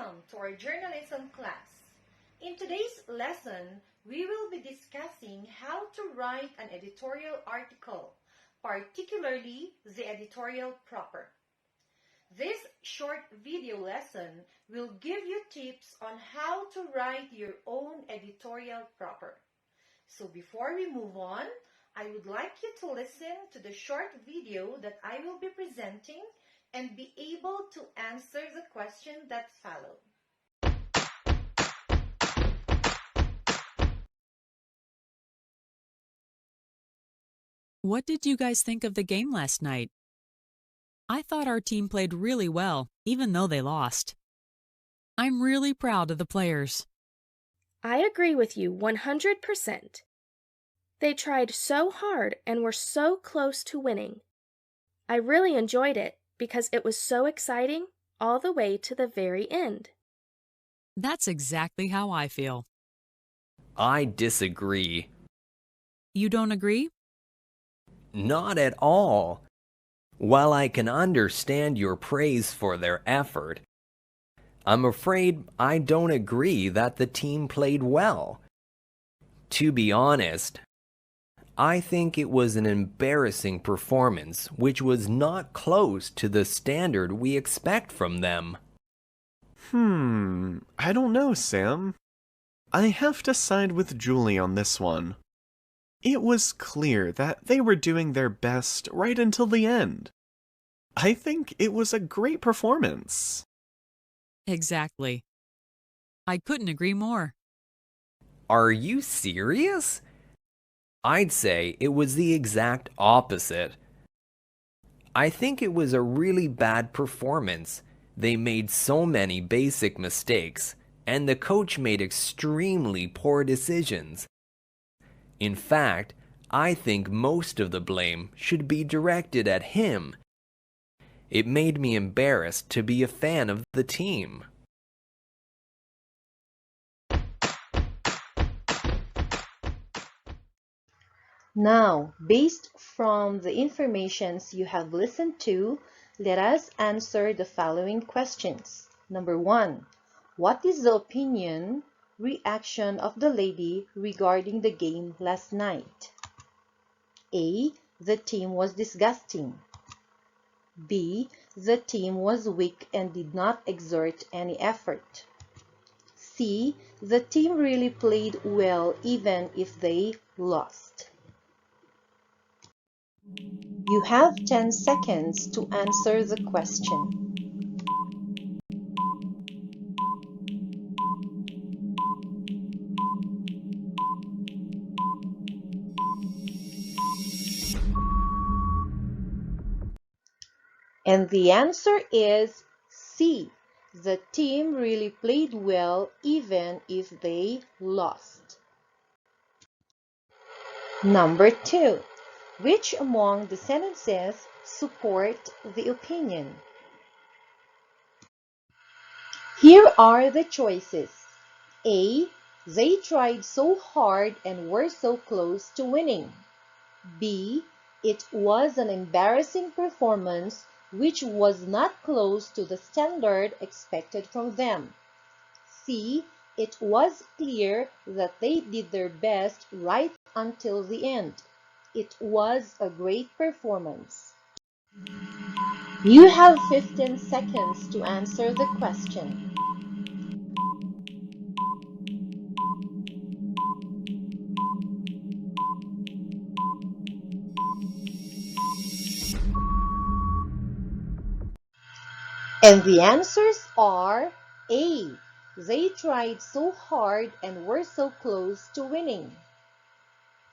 Welcome to our journalism class. In today's lesson, we will be discussing how to write an editorial article, particularly the editorial proper. This short video lesson will give you tips on how to write your own editorial proper. So before we move on, I would like you to listen to the short video that I will be presenting and be able to answer the question that follow. What did you guys think of the game last night? I thought our team played really well, even though they lost. I'm really proud of the players. I agree with you 100%. They tried so hard and were so close to winning. I really enjoyed it because it was so exciting all the way to the very end. That's exactly how I feel. I disagree. You don't agree? Not at all. While I can understand your praise for their effort, I'm afraid I don't agree that the team played well. To be honest, I think it was an embarrassing performance which was not close to the standard we expect from them. I don't know, Sam. I have to side with Julie on this one. It was clear that they were doing their best right until the end. I think it was a great performance. Exactly. I couldn't agree more. Are you serious? I'd say it was the exact opposite. I think it was a really bad performance. They made so many basic mistakes, and the coach made extremely poor decisions. In fact, I think most of the blame should be directed at him. It made me embarrassed to be a fan of the team. Now, based from the informations you have listened to, let us answer the following questions. Number 1. What is the opinion, reaction of the lady regarding the game last night? A. The team was disgusting. B. The team was weak and did not exert any effort. C. The team really played well even if they lost. You have 10 seconds to answer the question. And the answer is C. The team really played well even if they lost. Number 2. Which among the sentences support the opinion? Here are the choices. A. They tried so hard and were so close to winning. B. It was an embarrassing performance which was not close to the standard expected from them. C. It was clear that they did their best right until the end. It was a great performance. You have 15 seconds to answer the question. And the answers are A. They tried so hard and were so close to winning.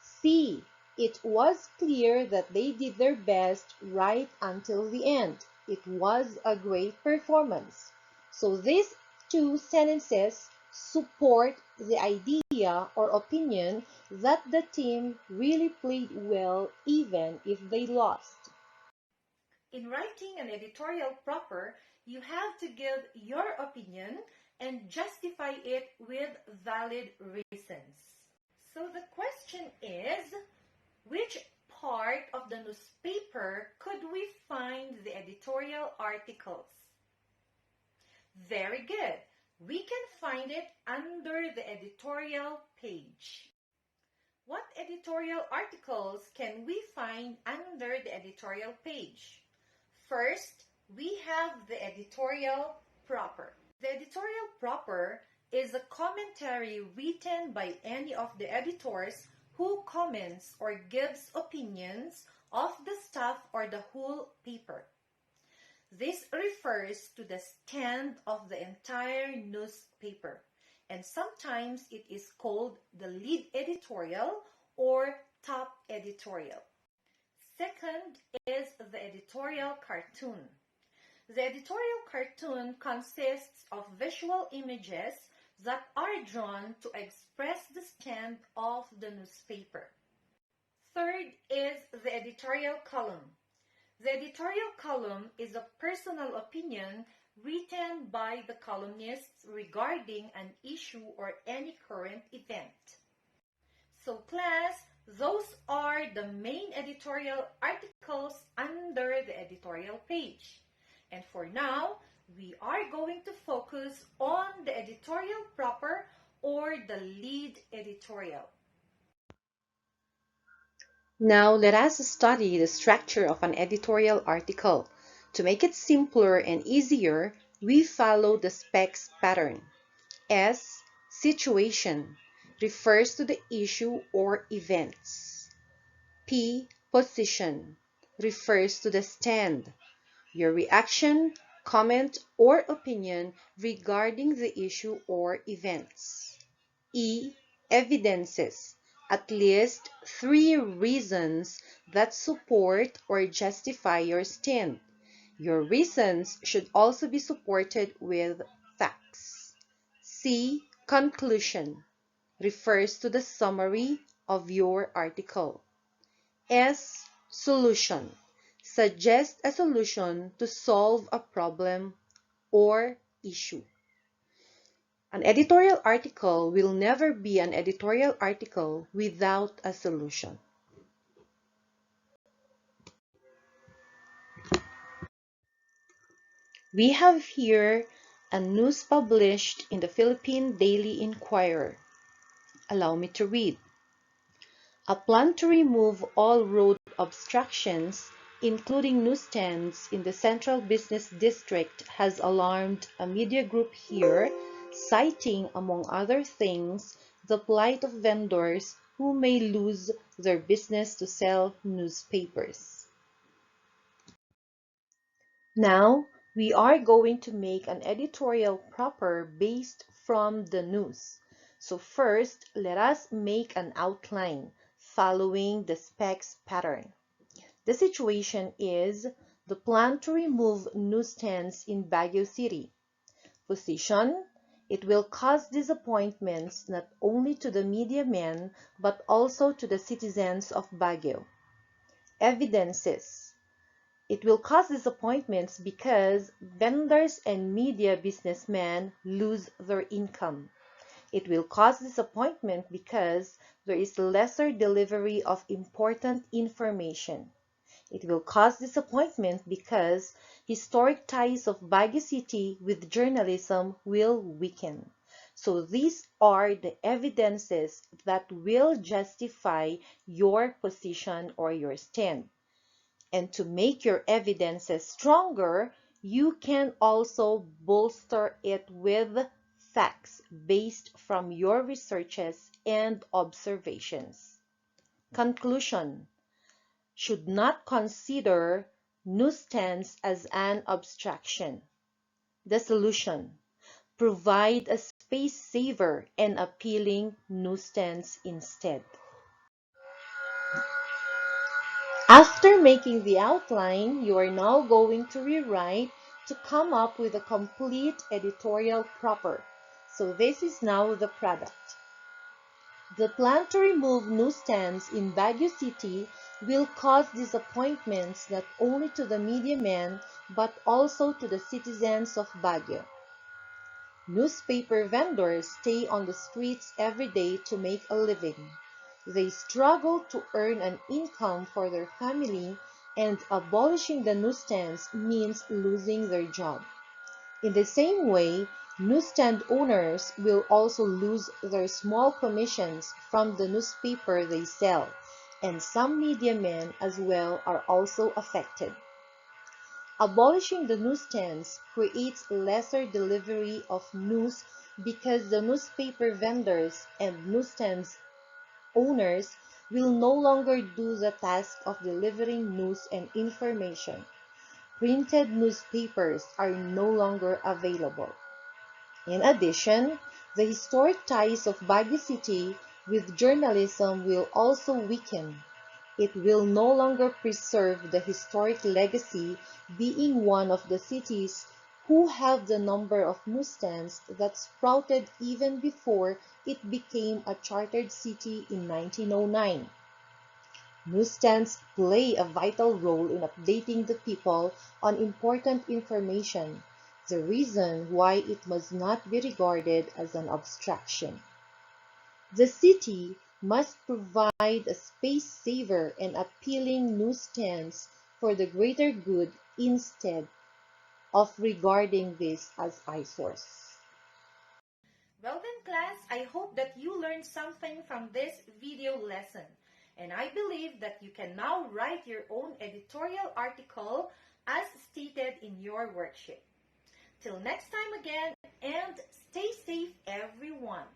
C. It was clear that they did their best right until the end. It was a great performance. So these two sentences support the idea or opinion that the team really played well even if they lost. In writing an editorial proper, you have to give your opinion and justify it with valid reasons. So the question is, which part of the newspaper could we find the editorial articles? Very good. We can find it under the editorial page. What editorial articles can we find under the editorial page? First, we have the editorial proper. The editorial proper is a commentary written by any of the editors who comments or gives opinions of the staff or the whole paper. This refers to the stand of the entire newspaper, and sometimes it is called the lead editorial or top editorial. Second is the editorial cartoon. The editorial cartoon consists of visual images that are drawn to express the stand of the newspaper. Third is the editorial column. The editorial column is a personal opinion written by the columnists regarding an issue or any current event. So class, those are the main editorial articles under the editorial page. And for now, we are going to focus on the editorial proper or the lead editorial. Now let us study the structure of an editorial article. To make it simpler and easier, we follow the specs pattern. S. Situation refers to the issue or events. P. Position refers to the stand, your reaction, comment, or opinion regarding the issue or events. E. Evidences, at least 3 reasons that support or justify your stand. Your reasons should also be supported with facts. C. Conclusion refers to the summary of your article. S. Solution suggest a solution to solve a problem or issue. An editorial article will never be an editorial article without a solution. We have here a news published in the Philippine Daily Inquirer. Allow me to read. A plan to remove all road obstructions, including newsstands in the Central Business District, has alarmed a media group here, citing, among other things, the plight of vendors who may lose their business to sell newspapers. Now, we are going to make an editorial proper based from the news. So first, let us make an outline following the specs pattern. The situation is the plan to remove newsstands in Baguio City. Position: it will cause disappointments not only to the media men but also to the citizens of Baguio. Evidences: it will cause disappointments because vendors and media businessmen lose their income. It will cause disappointment because there is lesser delivery of important information. It will cause disappointment because historic ties of Baguio City with journalism will weaken. So these are the evidences that will justify your position or your stand. And to make your evidences stronger, you can also bolster it with facts based from your researches and observations. Conclusion: should not consider newsstands as an obstruction. The solution: provide a space saver and appealing newsstands instead. After making the outline, you are now going to rewrite to come up with a complete editorial proper. So this is now the product. The plan to remove newsstands in Baguio City will cause disappointments not only to the media men but also to the citizens of Baguio. Newspaper vendors stay on the streets every day to make a living. They struggle to earn an income for their family, and abolishing the newsstands means losing their job. In the same way, Newsstand owners will also lose their small commissions from the newspaper they sell, and some media men as well are also affected. Abolishing the newsstands creates lesser delivery of news because the newspaper vendors and newsstands owners will no longer do the task of delivering news and information. Printed newspapers are no longer available. In addition, the historic ties of Baguio City with journalism will also weaken. It will no longer preserve the historic legacy, being one of the cities who have the number of newsstands that sprouted even before it became a chartered city in 1909. Newsstands play a vital role in updating the people on important information, the reason why it must not be regarded as an abstraction. The city must provide a space-saver and appealing newsstands for the greater good instead of regarding this as eyesores. Well then class, I hope that you learned something from this video lesson. And I believe that you can now write your own editorial article as stated in your worksheet. Till next time again, and stay safe everyone.